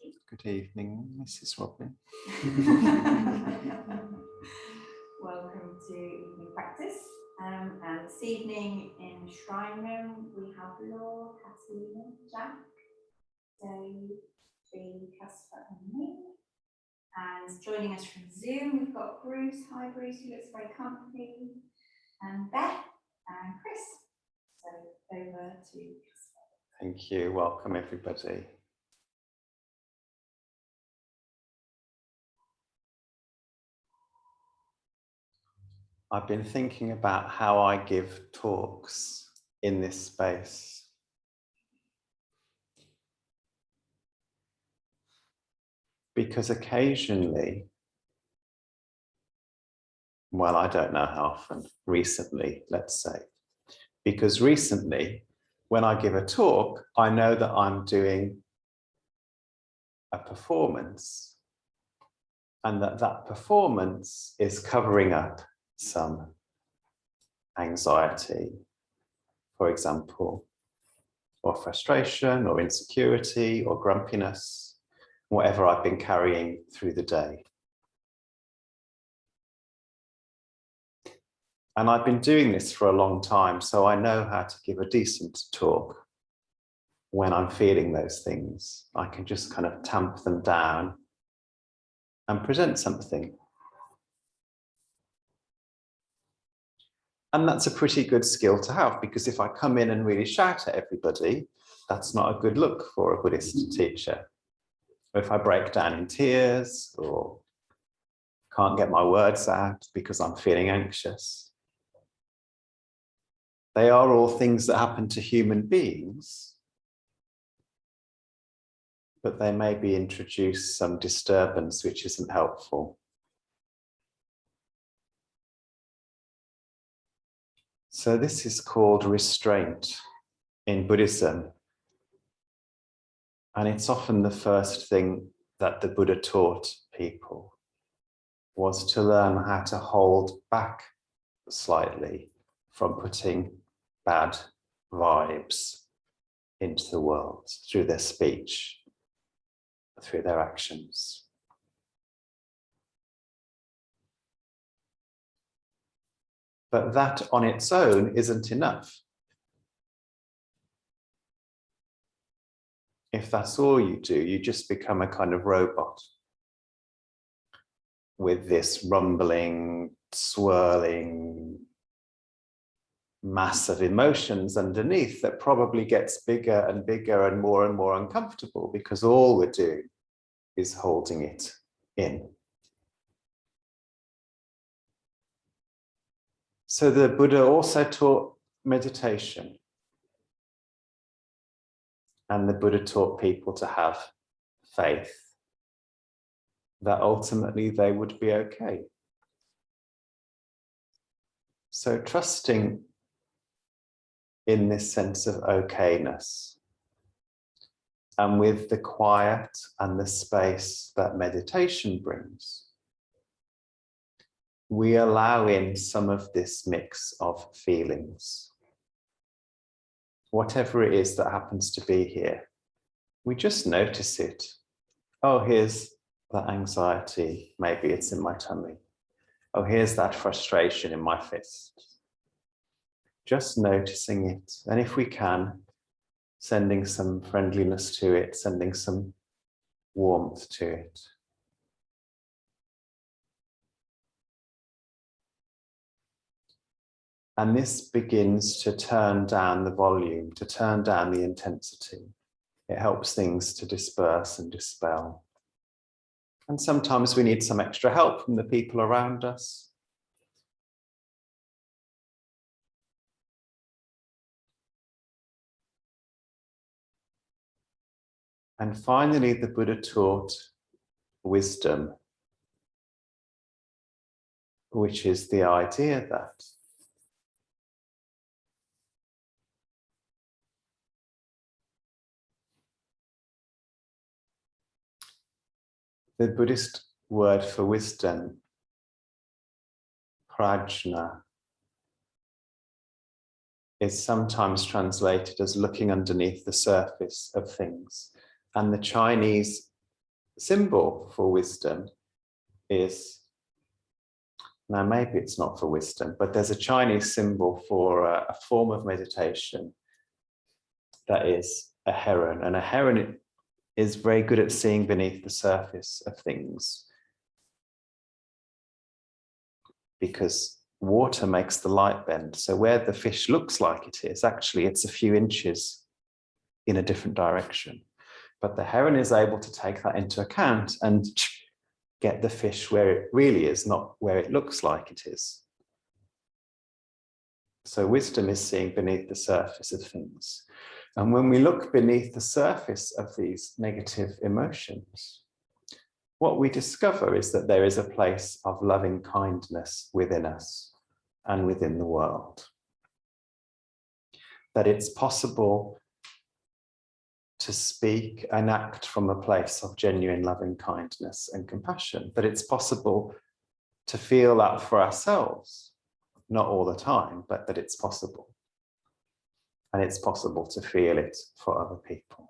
Good evening, Mrs. Robin. Welcome to evening practice. And this evening in Shrine Room, we have Laura, Catalina, Jack, Dave, Bea, Casper, and me. And joining us from Zoom, we've got Bruce. Hi, Bruce, who looks very comfy, and Beth and Chris. So over to Casper. Thank you. Welcome, everybody. I've been thinking about how I give talks in this space. Because occasionally, well, I don't know how often, recently, let's say, because recently, when I give a talk, I know that I'm doing a performance and that performance is covering up some anxiety, for example, or frustration or insecurity or grumpiness, whatever I've been carrying through the day. And I've been doing this for a long time, so I know how to give a decent talk when I'm feeling those things. I can just kind of tamp them down and present something. And that's a pretty good skill to have, because if I come in and really shout at everybody, that's not a good look for a Buddhist teacher. Or if I break down in tears or can't get my words out because I'm feeling anxious. They are all things that happen to human beings, but they maybe introduce some disturbance which isn't helpful. So this is called restraint in Buddhism. And it's often the first thing that the Buddha taught people, was to learn how to hold back slightly from putting bad vibes into the world through their speech, through their actions. But that on its own isn't enough. If that's all you do, you just become a kind of robot with this rumbling, swirling mass of emotions underneath that probably gets bigger and bigger and more uncomfortable, because all we're doing is holding it in. So the Buddha also taught meditation. And the Buddha taught people to have faith that ultimately they would be okay. So trusting in this sense of okayness, and with the quiet and the space that meditation brings, we allow in some of this mix of feelings. Whatever it is that happens to be here, we just notice it. Oh, here's that anxiety, maybe it's in my tummy. Oh, here's that frustration in my fist. Just noticing it, and if we can, sending some friendliness to it, sending some warmth to it. And this begins to turn down the volume, to turn down the intensity. It helps things to disperse and dispel. And sometimes we need some extra help from the people around us. And finally, the Buddha taught wisdom, which is the idea that the Buddhist word for wisdom, prajna, is sometimes translated as looking underneath the surface of things. And the Chinese symbol for wisdom is, now maybe it's not for wisdom, but there's a Chinese symbol for a form of meditation that is a heron. And a heron is very good at seeing beneath the surface of things, because water makes the light bend. So where the fish looks like it is, actually it's a few inches in a different direction. But the heron is able to take that into account and get the fish where it really is, not where it looks like it is. So wisdom is seeing beneath the surface of things. And when we look beneath the surface of these negative emotions, what we discover is that there is a place of loving kindness within us and within the world. That it's possible to speak and act from a place of genuine loving kindness and compassion. That it's possible to feel that for ourselves, not all the time, but that it's possible. And it's possible to feel it for other people.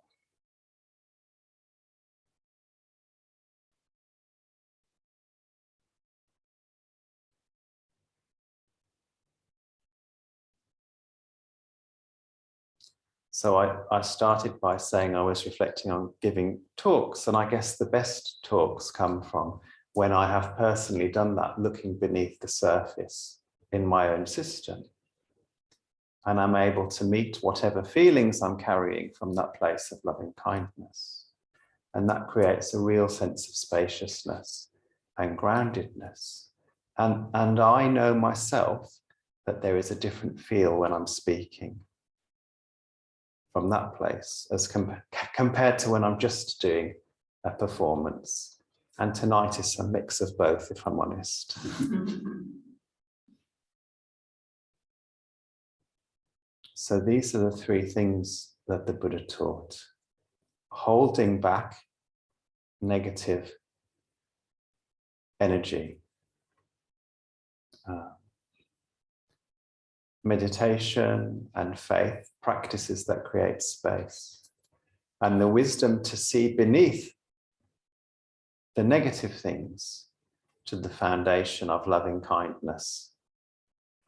So I started by saying I was reflecting on giving talks, and I guess the best talks come from when I have personally done that, looking beneath the surface in my own system. And I'm able to meet whatever feelings I'm carrying from that place of loving kindness. And that creates a real sense of spaciousness and groundedness. And I know myself that there is a different feel when I'm speaking from that place as compared to when I'm just doing a performance. And tonight is a mix of both, if I'm honest. So these are the three things that the Buddha taught: holding back negative energy, meditation and faith, practices that create space, and the wisdom to see beneath the negative things to the foundation of loving kindness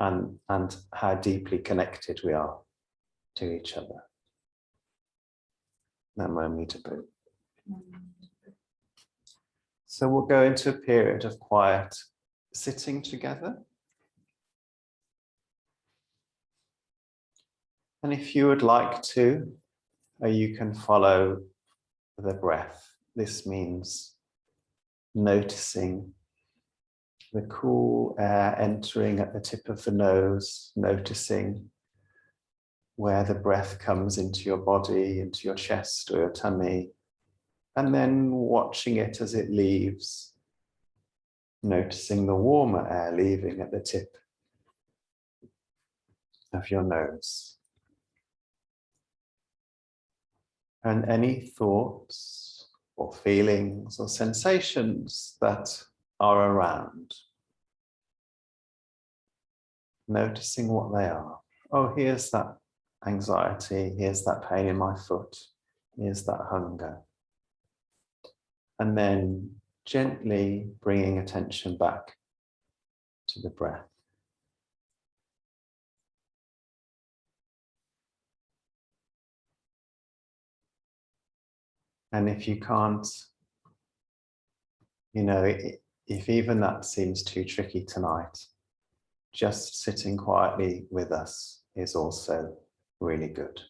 and how deeply connected we are to each other. Namo Amida. So we'll go into a period of quiet sitting together. And if you would like to, you can follow the breath. This means noticing the cool air entering at the tip of the nose, noticing where the breath comes into your body, into your chest or your tummy, and then watching it as it leaves, noticing the warmer air leaving at the tip of your nose. And any thoughts or feelings or sensations that are around, noticing what they are. Oh, here's that anxiety, here's that pain in my foot, here's that hunger. And then gently bringing attention back to the breath. And if you can't, if even that seems too tricky tonight, just sitting quietly with us is also really good.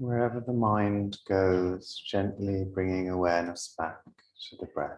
Wherever the mind goes, gently bringing awareness back to the breath.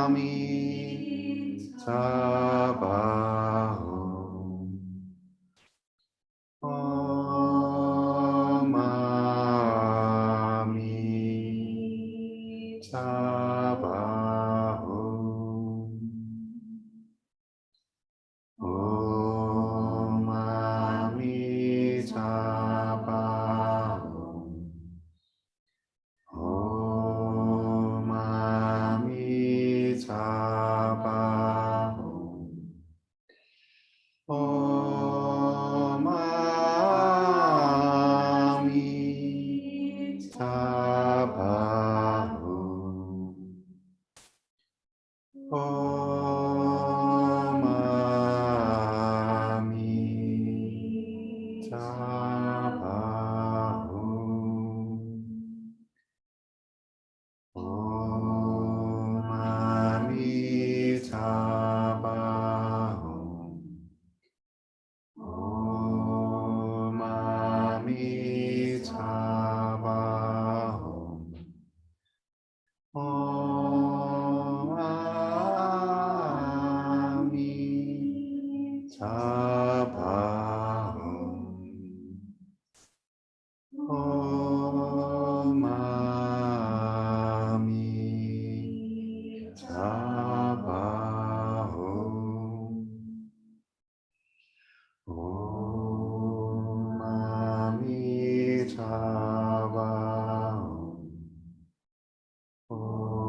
Tabahu. Om Amitabhahu. Om Amitabhahu. Om Amitabhahu. Om Amitabhahu. Om Amitabhahu. Om Amitabhahu. Om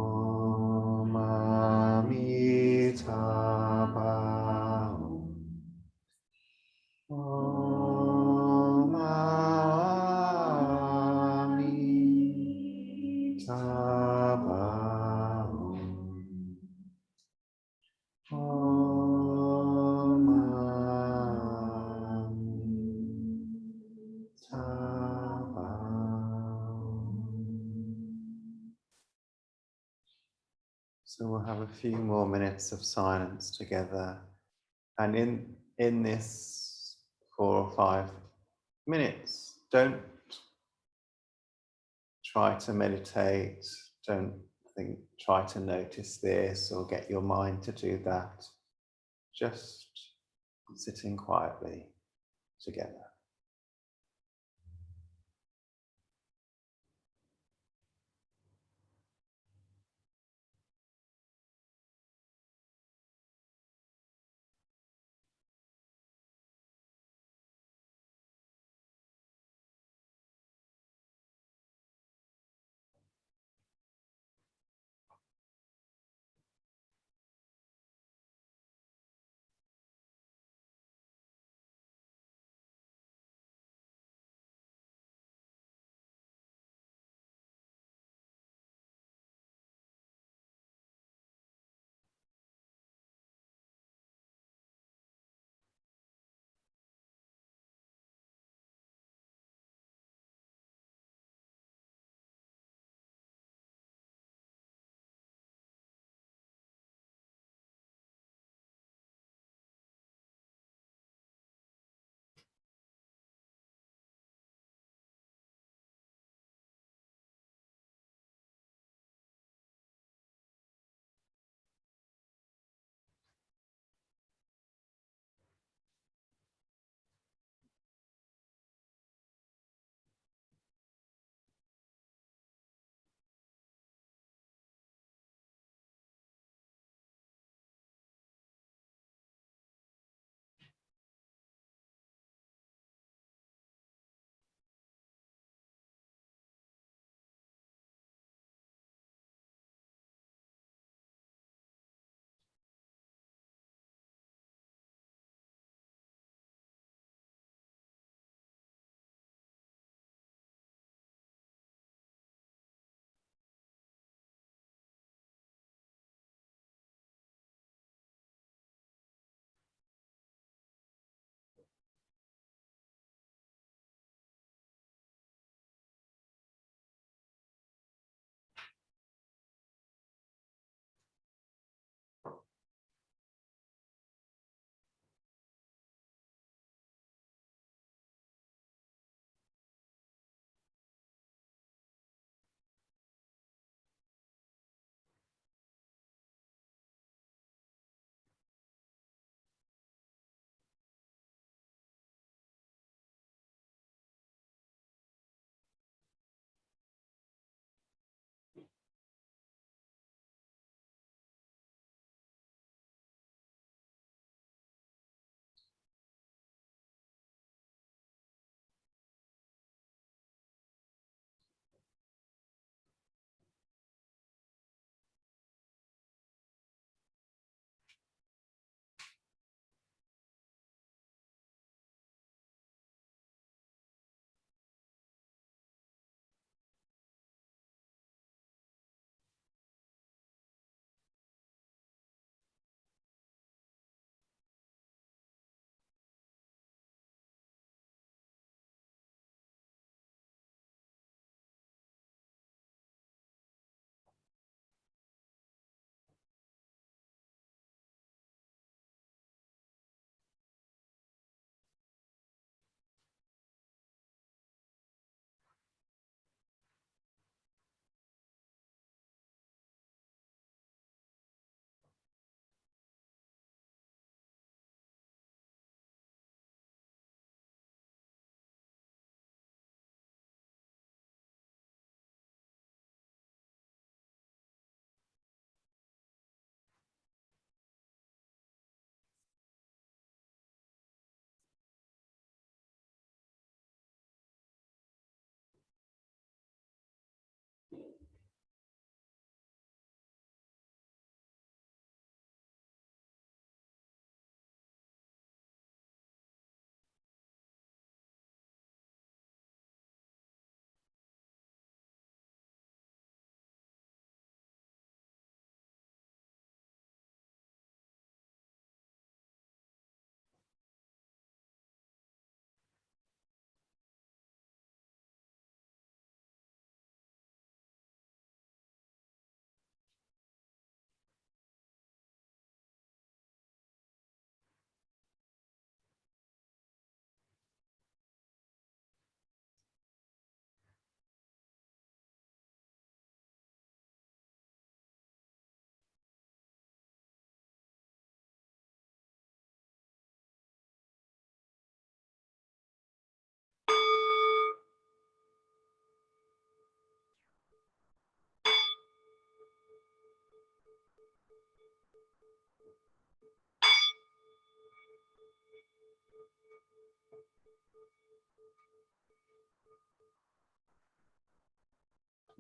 Amitabhahu. Om Amitabhahu. Om Amitabhahu. So we'll have a few more minutes of silence together. And in this 4 or 5 minutes, don't try to meditate, don't try to notice this or get your mind to do that. Just sitting quietly together.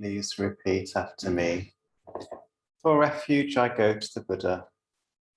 Please repeat after me. For refuge, I go to the Buddha.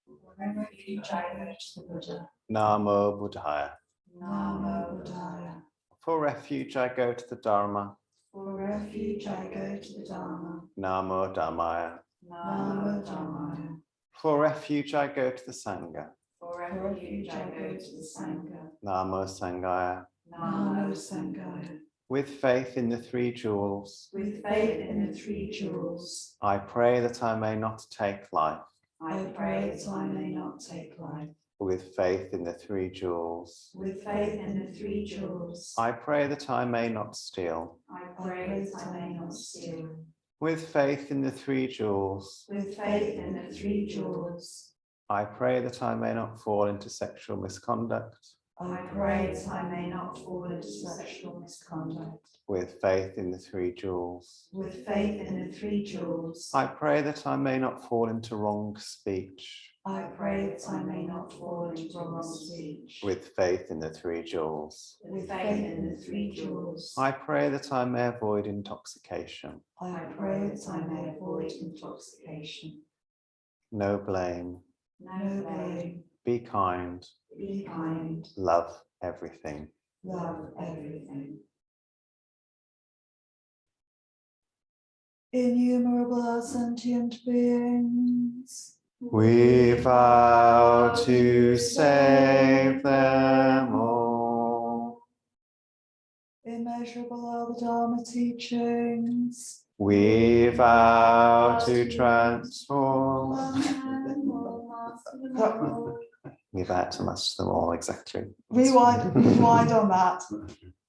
For refuge, I go to the Buddha. Namo Buddhaya. Namo Buddhaya. For refuge, I go to the Dharma. For refuge, I go to the Dharma. Namo Dhammaya. Namo Dhammaya. For refuge, I go to the Sangha. For refuge, I go to the Sangha. Namo Sanghaya. Namo Sanghaya. With faith in the three jewels, With faith in the three jewels, I pray that I may not take life. I pray that I may not take life. With faith in the three jewels, With faith in the three jewels, I pray that I may not steal. I pray that I may not steal. With faith in the three jewels, With faith in the three jewels, I pray that I may not fall into sexual misconduct. I pray that I may not fall into sexual misconduct. With faith in the three jewels, With faith in the three jewels, I pray that I may not fall into wrong speech. I pray that I may not fall into wrong speech. With faith in the three jewels, With faith in the three jewels, I pray that I may avoid intoxication. I pray that I may avoid intoxication. No blame. No blame. Be kind. Be kind. Love everything. Love everything. Innumerable are sentient beings. We vow to save them all. Immeasurable are the Dharma teachings. We vow to transform. We vow to master them all, exactly. Rewind on that.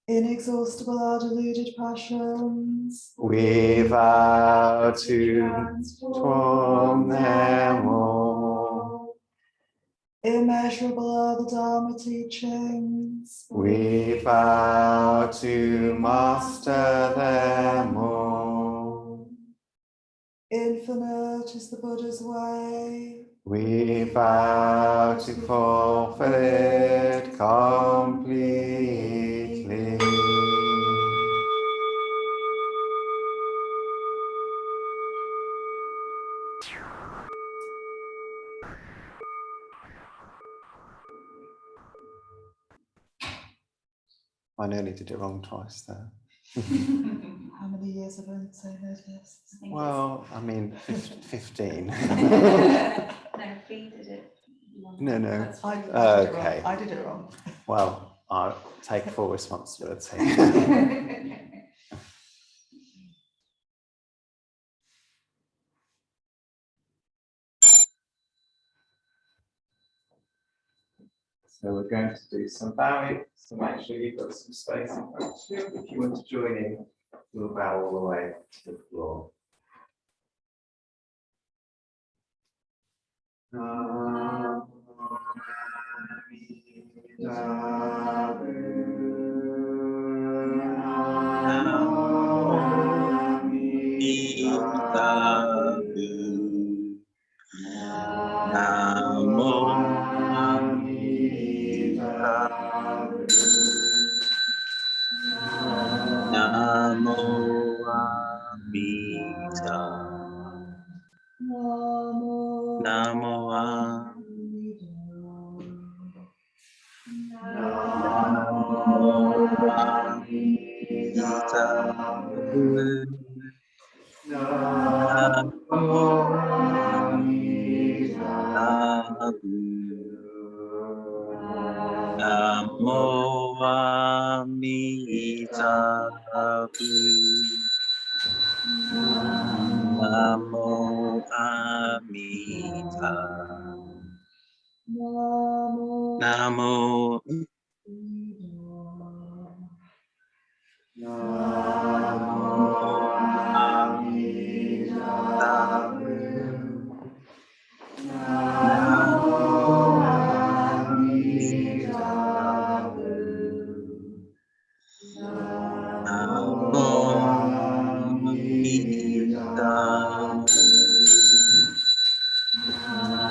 Inexhaustible are deluded passions. We vow to transform them all. Immeasurable are the Dharma teachings. We vow to master them all. Infinite is the Buddha's way. We vow to fulfill it completely. I nearly did it wrong twice there. How many years have I say this? Well, I mean, 15. No, Fee did it. No, no. That's fine. Okay. I did it wrong. Well, I'll take full responsibility. So we're going to do some bowing, so make sure you've got some space in front of you. If you want to join in, we'll bow all the way to the floor.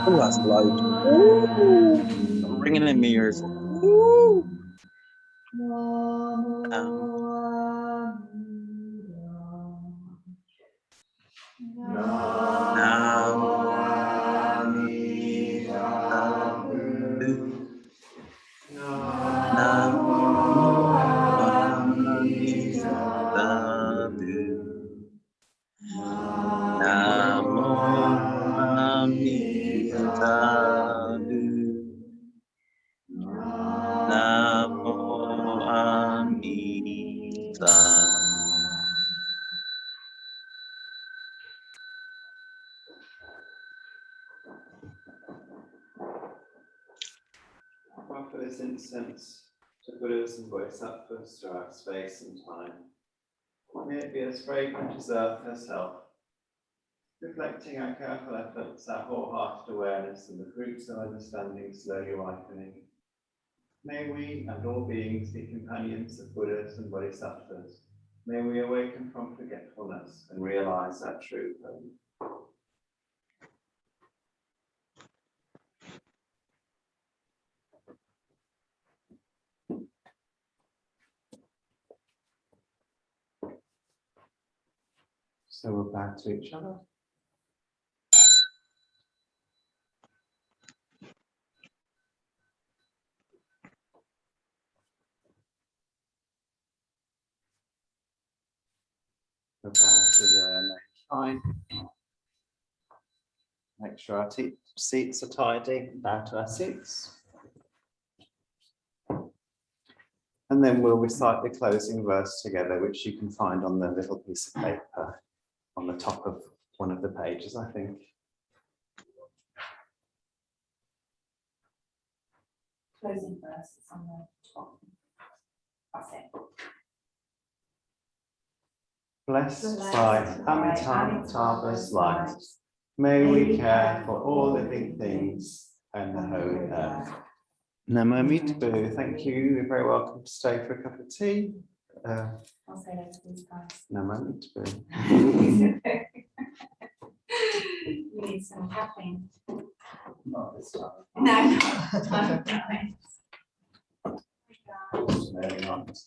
Oh, that's loud. Ooh, ringing in my ears. Ooh. Offer this incense to Buddhas and Bodhisattvas throughout space and time. May it be as fragrant as earth herself, reflecting our careful efforts, our wholehearted awareness, and the fruits of understanding slowly ripening. May we and all beings be companions of Buddhas and Bodhisattvas. May we awaken from forgetfulness and realize our true home. So we're back to each other. Go back to the main shrine. Make sure our seats are tidy. Back to our seats. And then we'll recite the closing verse together, which you can find on the little piece of paper on the top of one of the pages, I think. Closing verse is on the top. That's it. Blessed by Amitabha's light, may we care for all living things and the whole earth. Namo Mitabu, thank you. You're very welcome to stay for a cup of tea. I'll say that to these guys. Namo Mitabu. You need some caffeine. Not this time. No, no. Very nice.